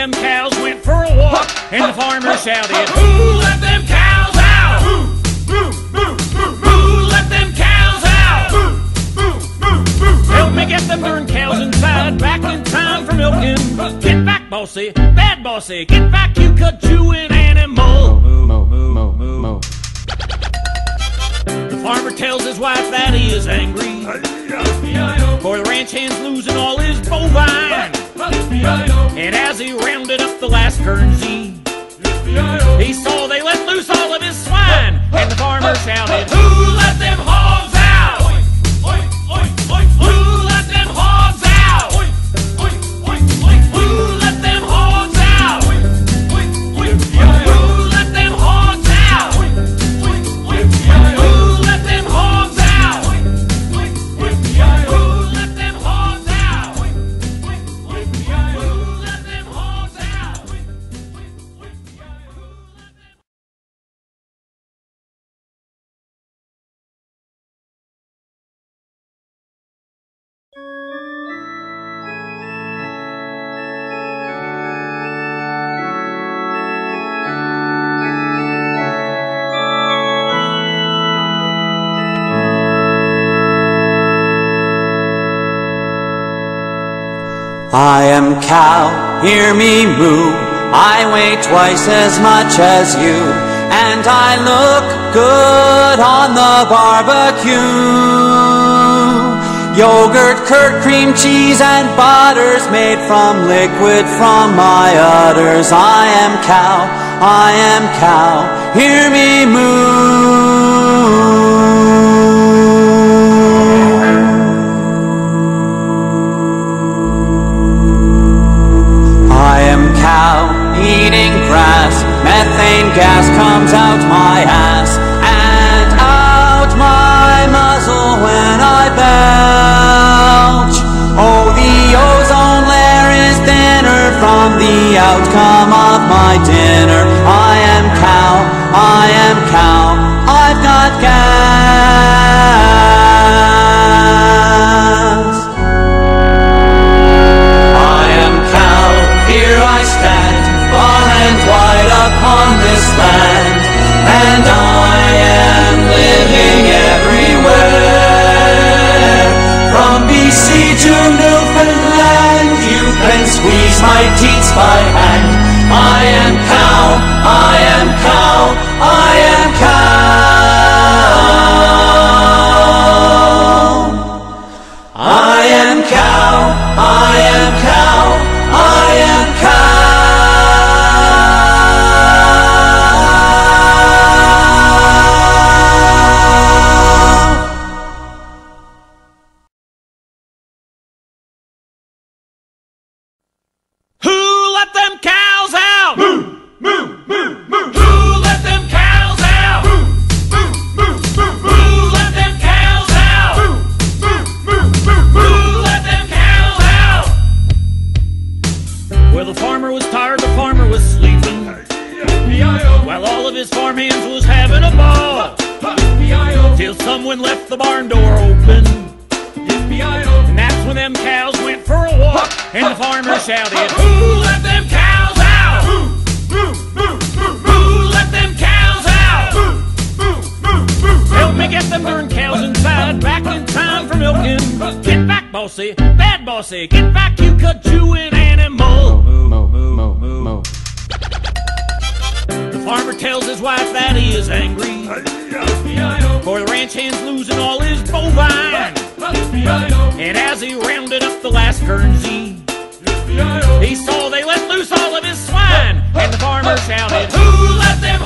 them cows went for a walk, and the farmer shouted, "Who let them cows out? Who let them cows out? Help me get them darn cows inside, back in time for milking. Get back, bossy, bad bossy, get back, you cut-chewing animal." The farmer tells his wife that he is angry, for the ranch hand's losing all his bovine. And as he rounded up the last Guernsey, he saw they let loose all of his swine. And the farmer shouted, "Who let them hogs out? Who let them hogs out? Who let them hogs out? Who let them hogs out? Who let them hogs out? Who let them hogs out? I am cow, hear me moo. I weigh twice as much as you, and I look good on the barbecue. Yogurt, curd, cream, cheese, and butters made from liquid from my udders. I am cow, hear me moo. Eating grass, methane gas comes out my ass and out my muzzle when I belch. Oh, the ozone layer is thinner from the outcome of my dinner. I am cow, I've got gas. I am cow, here I stand, far and wide upon this land, and I am living everywhere. From BC to Newfoundland, you can squeeze my teats by hand. I am cow, I am cow, I am cow. I am cow, I am cow, I am cow. While all of his farm hands was having a ball, till someone left the barn door open, and that's when them cows went for a walk, and the farmer shouted, "Who let them cows out? Who let them cows out? Help me get them darn cows inside, back in time for milking. Get back, bossy, bad bossy, get back, you cut-chewing animal." The farmer tells his wife that he is angry, for the ranch hand's losing all his bovine. And as he rounded up the last Guernsey, he saw they let loose all of his swine. And the farmer shouted, "Who let them